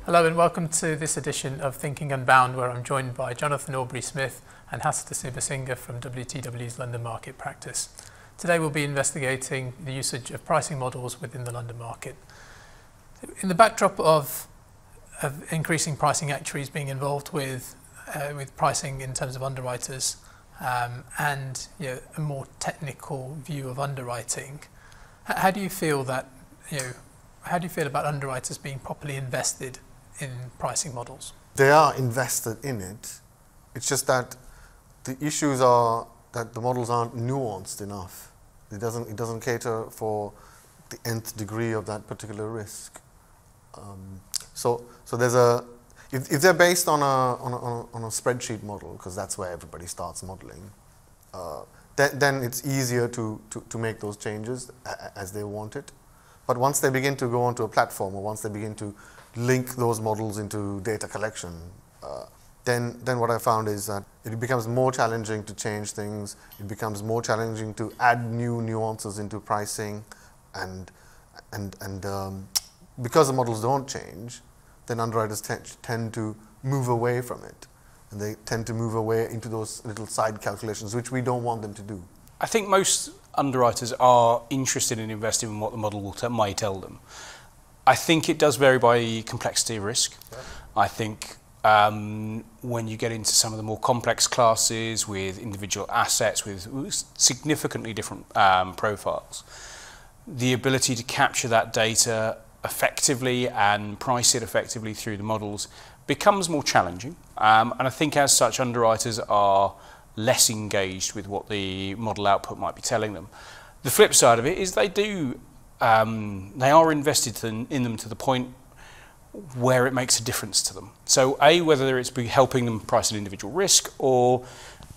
Hello and welcome to this edition of Thinking Unbound, where I'm joined by Jonathan Aubrey-Smith and Hasitha Subasinghe from WTW's London market practice. Today we'll be investigating the usage of pricing models within the London market. In the backdrop of increasing pricing actuaries being involved with pricing in terms of underwriters and a more technical view of underwriting, how do you feel about underwriters being properly invested in pricing models? They are invested in it. It's just that the issues are that the models aren't nuanced enough. It doesn't cater for the nth degree of that particular risk. So there's if they're based on a spreadsheet model, because that's where everybody starts modeling, then it's easier to make those changes as they want it. But once they begin to go onto a platform, or once they begin to link those models into data collection, then what I found is that it becomes more challenging to change things. It becomes more challenging to add new nuances into pricing, and because the models don't change, then underwriters tend to move away from it, and they tend to move away into those little side calculations, which we don't want them to do. I think most underwriters are interested in investing in what the model may tell them. I think it does vary by complexity of risk. Yeah. I think when you get into some of the more complex classes with individual assets with significantly different profiles, the ability to capture that data effectively and price it effectively through the models becomes more challenging. And I think as such, underwriters are less engaged with what the model output might be telling them. The flip side of it is they are invested in them to the point where it makes a difference to them. So whether it's helping them price an individual risk, or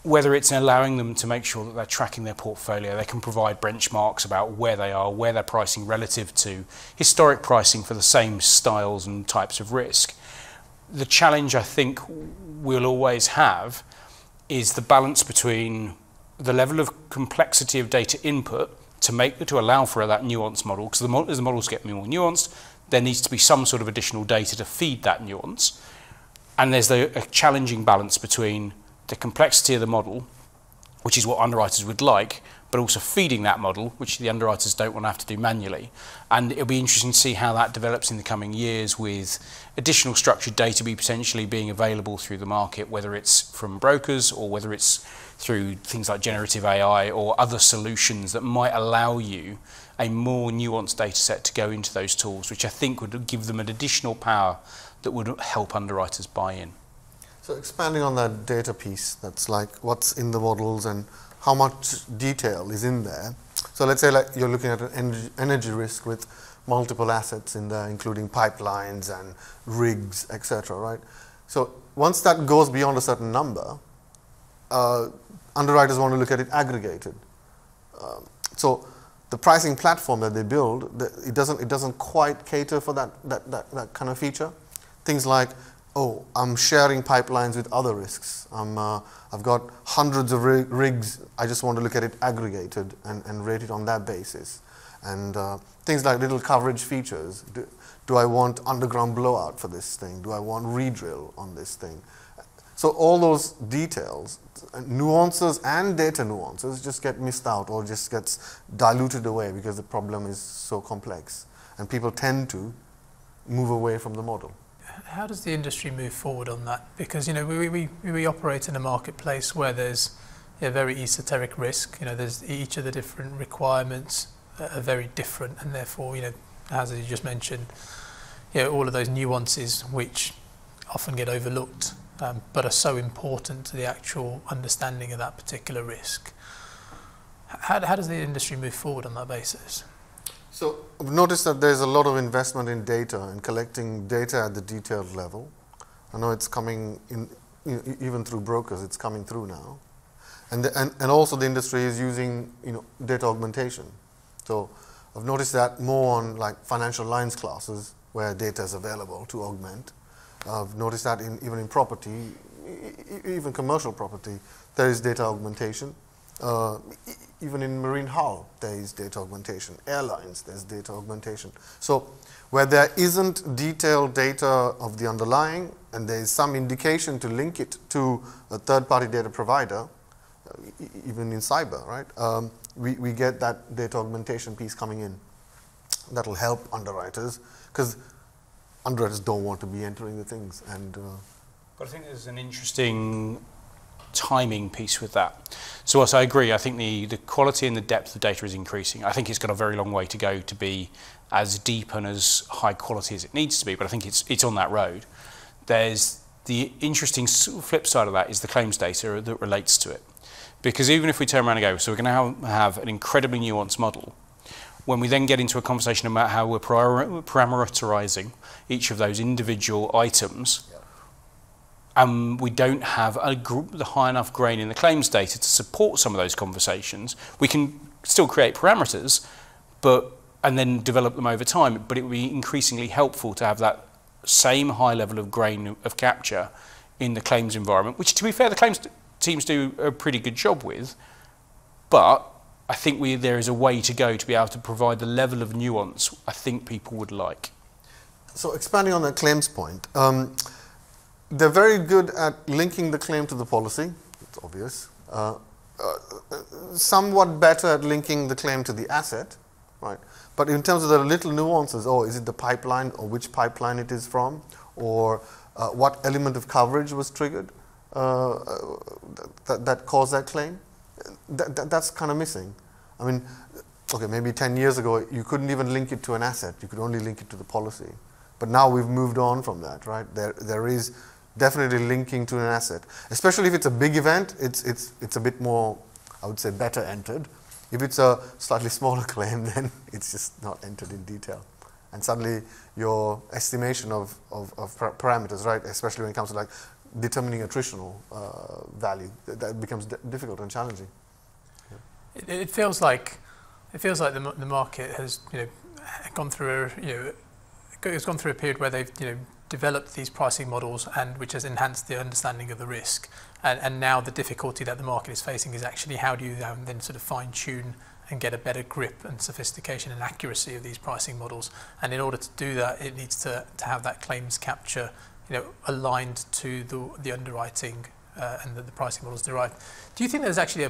whether it's allowing them to make sure that they're tracking their portfolio, they can provide benchmarks about where they are, where they're pricing relative to historic pricing for the same styles and types of risk. The challenge I think we'll always have is the balance between the level of complexity of data input to allow for that nuanced model, because as the models get more nuanced, there needs to be some sort of additional data to feed that nuance. And there's a challenging balance between the complexity of the model, which is what underwriters would like, but also feeding that model, which the underwriters don't want to have to do manually. And it'll be interesting to see how that develops in the coming years, with additional structured data potentially being available through the market, whether it's from brokers or whether it's through things like generative AI or other solutions that might allow you a more nuanced data set to go into those tools, which I think would give them an additional power that would help underwriters buy in. So expanding on that data piece, that's like what's in the models and how much detail is in there. So let's say like you're looking at an energy risk with multiple assets in there, including pipelines and rigs, etc., right? So once that goes beyond a certain number, underwriters want to look at it aggregated. So the pricing platform that they build, it doesn't quite cater for that kind of feature. Things like, oh, I'm sharing pipelines with other risks. I've got hundreds of rigs. I just want to look at it aggregated and rate it on that basis. And things like little coverage features. Do I want underground blowout for this thing? Do I want redrill on this thing? So all those details, nuances and data nuances, just get missed out or just gets diluted away because the problem is so complex. And people tend to move away from the model. How does the industry move forward on that? Because we operate in a marketplace where there's very esoteric risk. There's each of the different requirements are very different, and therefore, as you just mentioned, all of those nuances which often get overlooked, but are so important to the actual understanding of that particular risk. How does the industry move forward on that basis? So I've noticed that there's a lot of investment in data and collecting data at the detailed level. I know it's coming in, even through brokers, it's coming through now. And also the industry is using data augmentation. So I've noticed that more on like financial lines classes where data is available to augment. I've noticed that even in property, even commercial property, there is data augmentation. Even in marine hull, there is data augmentation. Airlines, there's data augmentation. So where there isn't detailed data of the underlying and there is some indication to link it to a third-party data provider, even in cyber, right? We get that data augmentation piece coming in. That'll help underwriters, because underwriters don't want to be entering the things. But I think there's an interesting timing piece with that. So whilst I agree, I think the quality and the depth of data is increasing. I think it's got a very long way to go to be as deep and as high quality as it needs to be, but I think it's on that road. There's the interesting flip side of that is the claims data that relates to it. Because even if we turn around and go, so we're going to have an incredibly nuanced model, when we then get into a conversation about how we're parameterizing each of those individual items, and we don't have the high enough grain in the claims data to support some of those conversations, we can still create parameters, and then develop them over time, but it would be increasingly helpful to have that same high level of grain of capture in the claims environment, which, to be fair, the claims teams do a pretty good job with, but I think there is a way to go to be able to provide the level of nuance I think people would like. So expanding on that claims point, they're very good at linking the claim to the policy, it's obvious. Somewhat better at linking the claim to the asset, right? But in terms of the little nuances, is it the pipeline or which pipeline it is from, or what element of coverage was triggered that caused that claim, that's kind of missing. I mean, okay, maybe 10 years ago you couldn't even link it to an asset, you could only link it to the policy. But now we've moved on from that, right? There is definitely linking to an asset, especially if it's a big event. It's a bit more, I would say, better entered. If it's a slightly smaller claim, then it's just not entered in detail. And suddenly your estimation of parameters, right, especially when it comes to like determining attritional value, that becomes difficult and challenging. Yeah. It feels like the market has gone through it's gone through a period where they've developed these pricing models and which has enhanced the understanding of the risk. And now the difficulty that the market is facing is actually how do you then sort of fine tune and get a better grip and sophistication and accuracy of these pricing models. And in order to do that, it needs to have that claims capture aligned to the underwriting and the pricing models derived. Do you think there's actually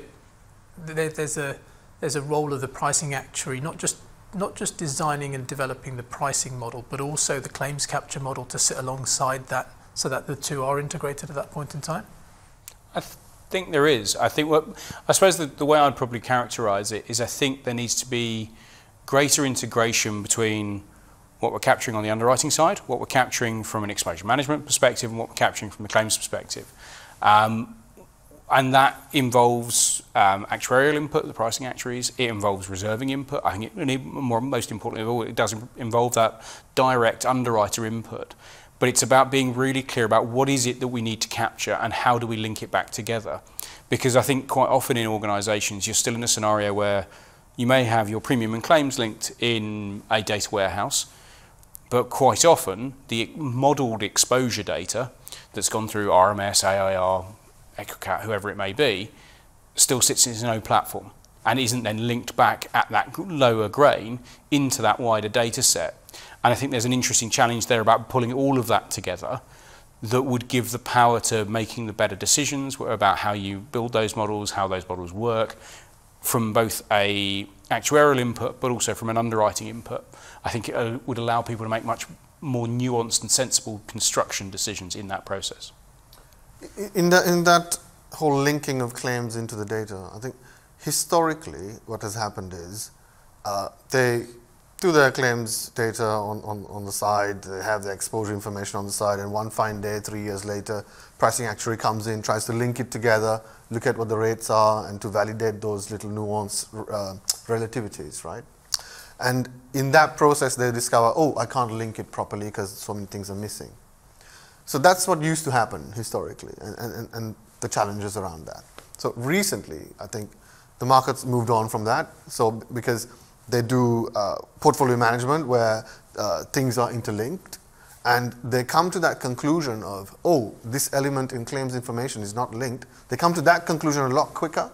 there's a role of the pricing actuary, not just designing and developing the pricing model, but also the claims capture model to sit alongside that so that the two are integrated at that point in time? I think there is. I suppose the way I'd probably characterise it is I think there needs to be greater integration between what we're capturing on the underwriting side, what we're capturing from an exposure management perspective, and what we're capturing from a claims perspective. And that involves actuarial input, the pricing actuaries. It involves reserving input. I think most importantly of all, it does involve that direct underwriter input. But it's about being really clear about what is it that we need to capture and how do we link it back together. Because I think quite often in organisations, you're still in a scenario where you may have your premium and claims linked in a data warehouse, but quite often the modelled exposure data that's gone through RMS, AIR, EchoCat, whoever it may be, still sits in its own platform and isn't then linked back at that lower grain into that wider data set. And I think there's an interesting challenge there about pulling all of that together that would give the power to making the better decisions about how you build those models, how those models work, from both a actuarial input but also from an underwriting input. I think it would allow people to make much more nuanced and sensible construction decisions in that process. In that whole linking of claims into the data, I think historically what has happened is they do their claims data on the side, they have their exposure information on the side, and one fine day, 3 years later, pricing actuary comes in, tries to link it together, look at what the rates are, and to validate those little nuance relativities, right? And in that process, they discover, oh, I can't link it properly because so many things are missing. So that's what used to happen historically, and the challenges around that. So recently, I think the market's moved on from that. So because they do portfolio management where things are interlinked, and they come to that conclusion of, oh, this element in claims information is not linked. They come to that conclusion a lot quicker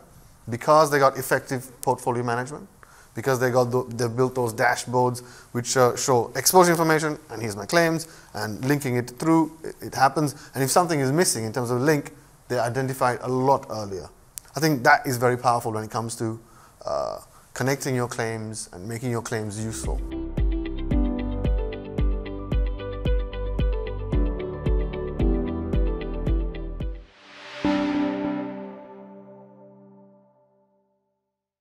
because they got effective portfolio management, because they built those dashboards which show exposure information, and here's my claims, and linking it through, it happens. And if something is missing in terms of link, they identify it a lot earlier. I think that is very powerful when it comes to connecting your claims and making your claims useful.